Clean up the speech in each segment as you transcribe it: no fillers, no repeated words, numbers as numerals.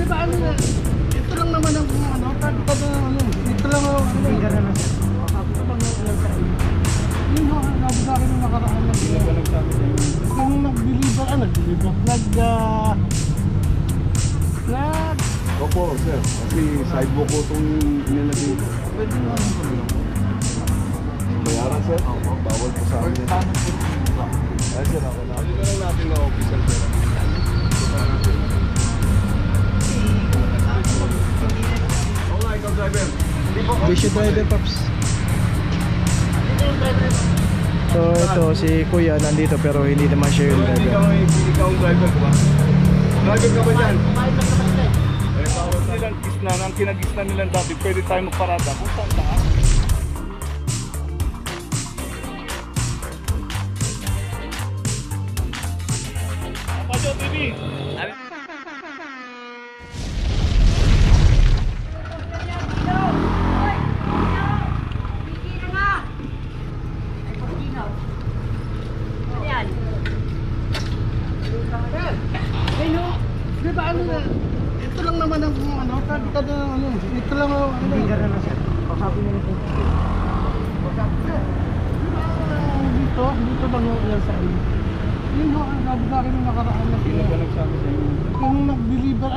ba ano na? Ito lang naman ang ano, ito lang ang ano. Hindi ka naman. Yun ho, nabi sa akin yung nakaraan lang. Yung nag-deliver, Opo, sir. Kasi sidewalk ko itong nilagay ko. pwede naman po lang. Bayaran, sir? Opo. Bawal po sa amin. Ay, sir, ako na. Hindi na lang natin na official, sir. Oo nga, ikaw driver. Bisyo driver, Paps. So ito si Kuya nandito pero hindi naman siya yung driver. Ikaw ang driver ko ba? Driver ka ba dyan? Eh, bawal nilang gisna. Ang kinagisna nilang dati, pwede tayo magparada. Kung saan taas? Pajo TV! Di ba ano na? Ito lang naman ang ano, kada ano, ito lang ang ano. Hindi ka naman sir. Pasapin niyo po. Dito lang yan sa ano. Yun ho, nabi sa akin yung nakaraan na sila. Yung nag-deliver,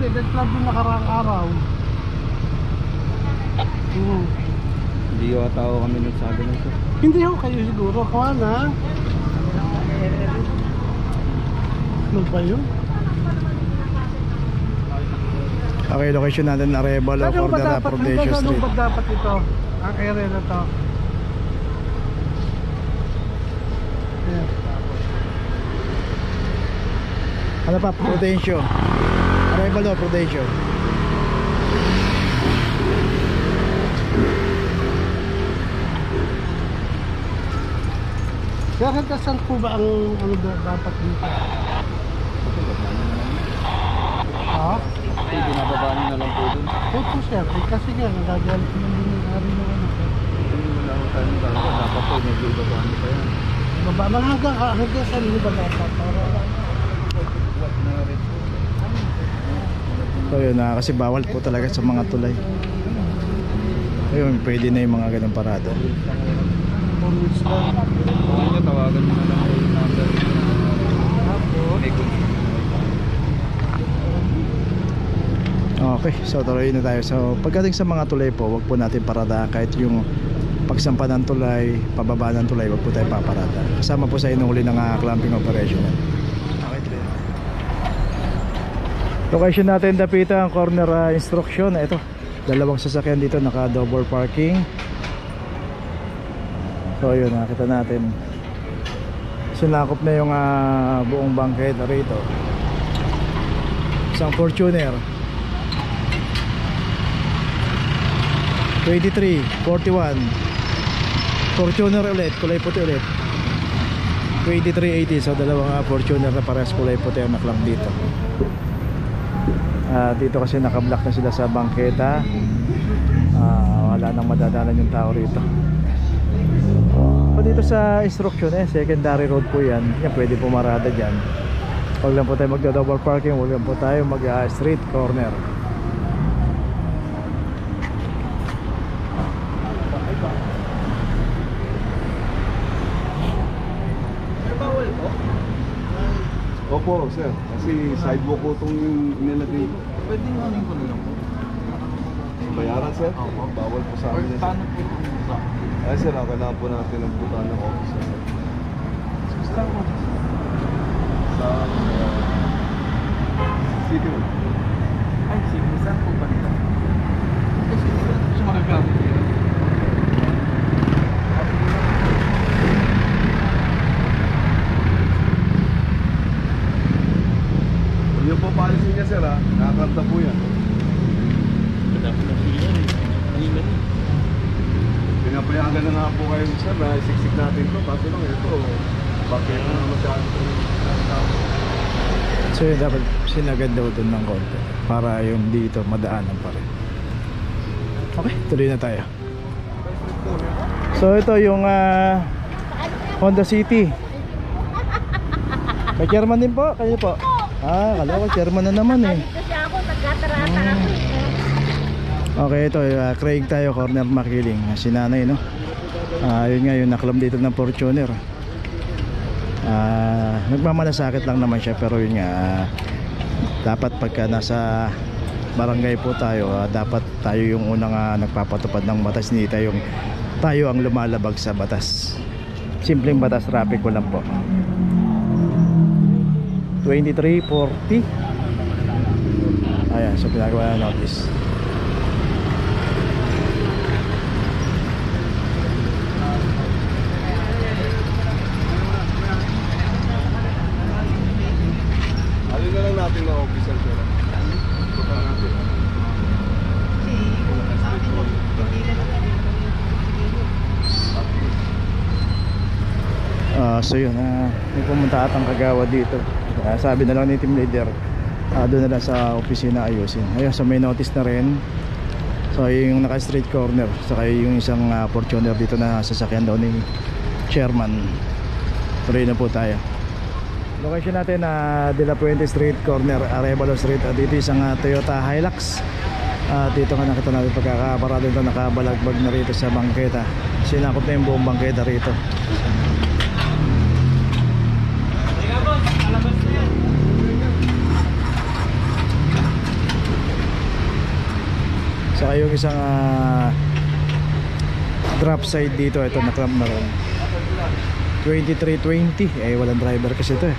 nag-club yung nakaraang araw. Hindi ko tao kami nagsabi ng sir. Hindi ho, kayo siguro. Kawa na. Ano ba yun? Okay, location natin Arevalo, Cordera, Prodesio Street. Street. Saan ba dapat ito? Ang area na to. Yeah. Ano pa? Prodesio. Arevalo, Prodesio. Kaya saan po ba ang ano dapat dito? Ha? Kasi binababaan nyo na lang po dun. Opo sir, kasi nga nagagalit naman din yung hari ng ano sir. Hindi mo lang tayo ng dalawa. Dapat po medyo ibabaan nyo pa yan. Baba, hanggang saan nyo ba dapat? So yun na, kasi bawal po talaga sa mga tulay. Ayun, pwede na yung mga ganang parada. Tawagan mo na lang yung number. Okay, so tuloy na tayo. So pagdating sa mga tulay po, wag po natin parada. Kahit yung pagsampa ng tulay, pababa ng tulay, wag po tayo paparada. Kasama po sa inuhuli ng clamping operation. Location natin, Dapitan, corner instruction. Ito, dalawang sasakyan dito, naka double parking. So yun, nakita natin sinakop na yung buong bangketa rito. Isang Fortuner 23, 41 Fortuner ulit, kulay puti ulit 2380. So dalawang Fortuner na parehas kulay puti ang naklak dito. Dito kasi nakablock na sila sa bangketa. Wala nang madadaanan yung tao rito. Dito sa instruction secondary road po yan. Yan pwede pumarada dyan. Huwag lang po tayo magda-double parking. Huwag lang po tayo mag-street corner. Bawal po? Opo, sir. Kasi sidewalk ko itong nilagay ko. Pwede namin ko na lang po. Bayaran, sir? Opo. Bawal po sa amin. Paano po ito? Ay, sir, kailangan po natin ang putaan ng office. Gusto ko. Sa City Hall. Ay, sige. Saan po ba nito? Kasi sa mga gamit. Yung po policy niya, sir, nakakanta po yan. Pinapayagan na nga po kayo, sir, na isiksik natin ito. Kaso lang ito, bakit na masyado ito? So yun, dapat sinagad daw doon ng konti para yung dito madaanan pa rin. Okay, tuloy na tayo. So ito yung Honda City. May chairman din po, kayo po. Ah, kala ko chairman na naman eh. Kasi ako, nagkatara-tara ko eh. Okay, ito, Craig tayo, corner Makiling. Si nanay, no? Yun nga, yung naklam dito ng Fortuner. Nagmamalasakit lang naman siya, pero yun nga, dapat pagka nasa barangay po tayo, dapat tayo yung unang nagpapatupad ng batas, hindi tayo ang lumalabag sa batas. Simpleng batas traffic ko lang po. 2340. Ayan, so pinagawa na notice. Alin na lang natin na official ko lang. Punta natin. So yun, may pumunta atang kagawad dito. Sabi na lang ni team leader, doon na lang sa opisina ayusin. Ayun, so may notice na rin. So yung naka street corner, saka yung isang Fortuner dito na sasakyan daw ni chairman. Tuloy na po tayo. Location natin na De La Puente Street, corner Arevalo Street. Dito isang Toyota Hilux. Dito nga nakita natin pagkakaparado ito, nakabalagbag na rito sa bangketa. Sinakop na yung buong bangketa rito. Saka yung isang drop side dito, ito nakram na rin. 2320, walang driver kasi ito eh.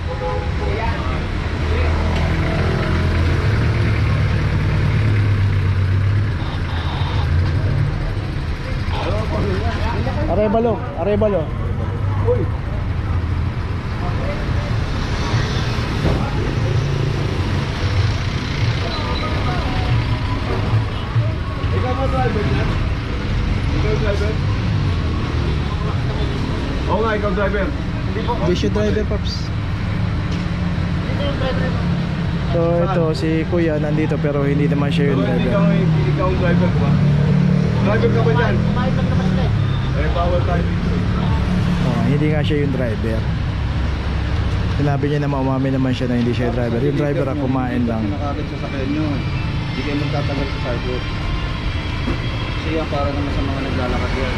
Arevalo. Uy! Ikaw ba driver niya? Ikaw driver? Oo nga, ikaw driver. Bisyo driver, Pops. So ito si Kuya nandito pero hindi naman siya yung driver. Ikaw ang driver ba? Driver ka ba dyan? Kumain lang naman sila eh. Bawal tayo dito. Hindi nga siya yung driver. Sinabi niya na umami naman siya na hindi siya yung driver. Yung driver ang kumain lang. Nakakagad sa sakyan nyo. Hindi kayo magtatagal sa sidewalk. Kasi yan para naman sa mga naglalakad yan.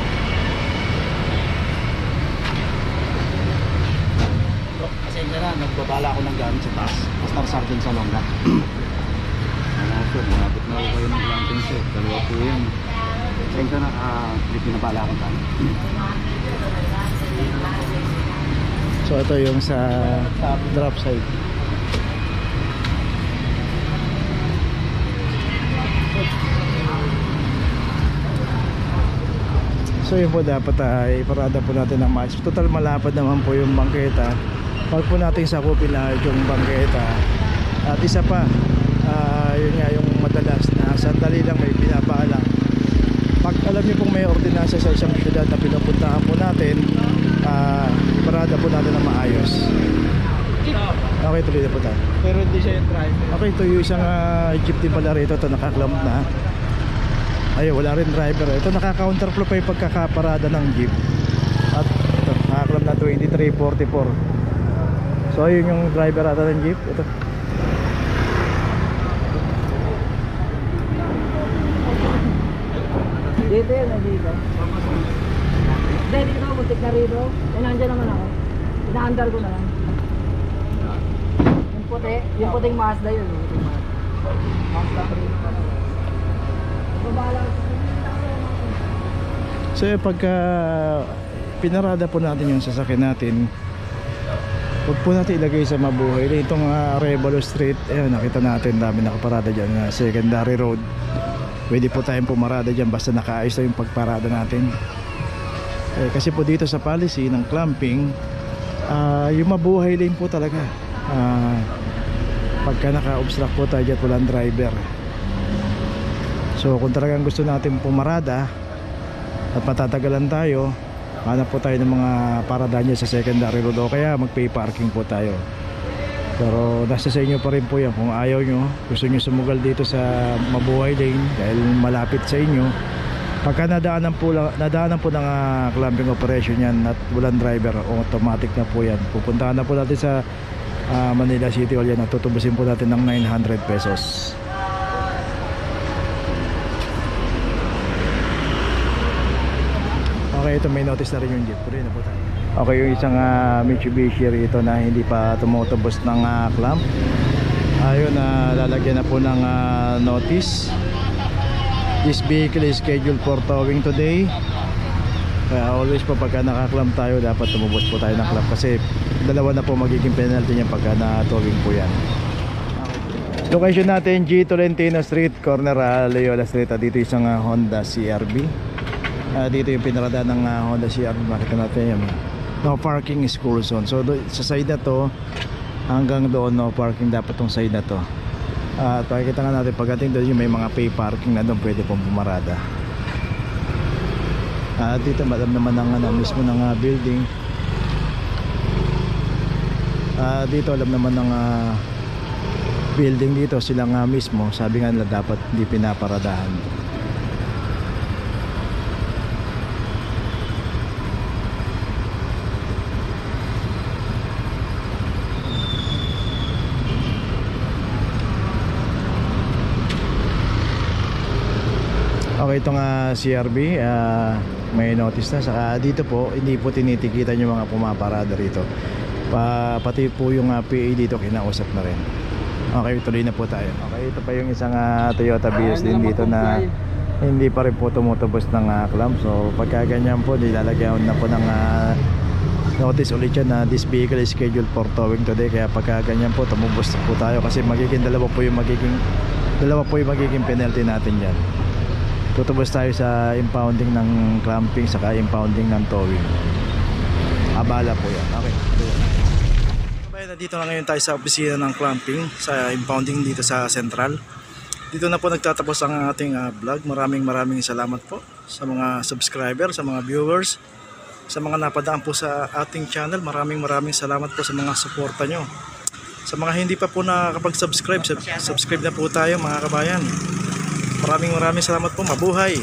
Kasi na nagbabala ako ng gamit sa taas. Tapos narsarjan sa longga. Ano sir, malapit na ako kayo ng planting sir. Dalawa po yan. Pasensya na, hindi pinabala akong gamit. So ito yung sa drop side. So yun po, dapat iparada po natin ng maayos. Total malapad naman po yung bangketa. Pag po natin sakupin lahat yung bangketa. At isa pa, yun nga yung madalas na sandali lang may pinapaalam. Pag alam niyo pong may ordinansa sa isang syudad na pinupuntahan po natin, iparada po natin ng maayos. Okay, tuloy na po tayo. Pero hindi siya yung driver. Okay, ito yung isang jeep din pala rito. Ito nakaklamp na. Ayun, wala rin driver. Ito naka-counterflow pa yung pagkakaparada ng jeep. At ito, nakaklamp na 2344. So yun yung driver ata ng jeep. Ito. Dito yan, dito. Hindi, dito ako, muntik na rito. Eh, nandyan naman ako. Ina-under ko na lang. Yung puting Mazda yun. Yung puting Mazda. So pagka pinarada po natin yung sasakyan natin, huwag po natin ilagay sa mabuhay. Itong Arevalo Street, ayun, nakita natin dami nakaparada dyan na secondary road. Pwede po tayong pumarada dyan basta nakaayos na yung pagparada natin. Kasi po dito sa policy ng clamping, yung mabuhay lane po talaga. Pagka naka-obstruct po tayo dyan, walang driver. So kung talagang gusto natin pumarada at patatagalan tayo, hanap po tayo ng mga parada dyan sa secondary road o kaya mag-pay parking po tayo. Pero nasa sa inyo pa rin po yan. Kung ayaw nyo, gusto nyo sumugal dito sa mabuhay lane dahil malapit sa inyo, pagka nadaanan po ng clamping operation yan at walang driver, automatic na po yan. Pupuntahan na po natin sa Manila City Hall yan. Tutubusin po natin ng 900 pesos. Okay, ito may notice na rin yung jeep. Puri na po tayo. Okay, yung isang Mitsubishi rito na hindi pa tumutubos ng clamp. Ayun, lalagyan na po ng notice. This vehicle is scheduled for towing today. Kaya always po pagka naka-clamp tayo, dapat tumubos po tayo ng clamp kasi dalawa na po magiging penalty niya pagka na-towing po yan. Location natin, G. Tolentino Street, corner Loyola Street. Dito isang Honda CRV. Dito yung pinaradaan ng Honda CRV. Makita natin yun. No parking is school zone. So sa side na to hanggang doon no parking dapat tong side na to. At pakikita nga natin pagdating doon yung may mga pay parking na doon pwede pong pumarada. Dito madam naman ng mismo ng building. Dito alam naman ng building dito silang mismo. Sabi nga nila dapat hindi pinaparadahan. Okay, itong CRB may notice na. Saka dito po hindi po tinitikitan yung mga pumaparada rito. Pati po yung PA dito kinausap na rin. Okay, tuloy na po tayo. Okay, ito pa yung isang Toyota Vios din dito na hindi pa rin po tumutubos ng clamp. So pagka ganyan po nilalagyan na po ng notice ulit yan na this vehicle is scheduled for towing today. Kaya pagka ganyan po tumubos po tayo kasi magiging dalawa po yung magiging penalty natin dyan. Tutubos tayo sa impounding ng clamping saka impounding ng towing. Abala po yan. Okay. Dito na ngayon tayo sa opisina ng clamping sa impounding dito sa Central. Dito na po nagtatapos ang ating vlog. Maraming salamat po sa mga subscriber, sa mga viewers, sa mga napadaan po sa ating channel. Maraming salamat po sa mga suporta nyo. Sa mga hindi pa po nakakapag-subscribe, subscribe na po tayo mga kabayan. Maraming salamat po. Mabuhay!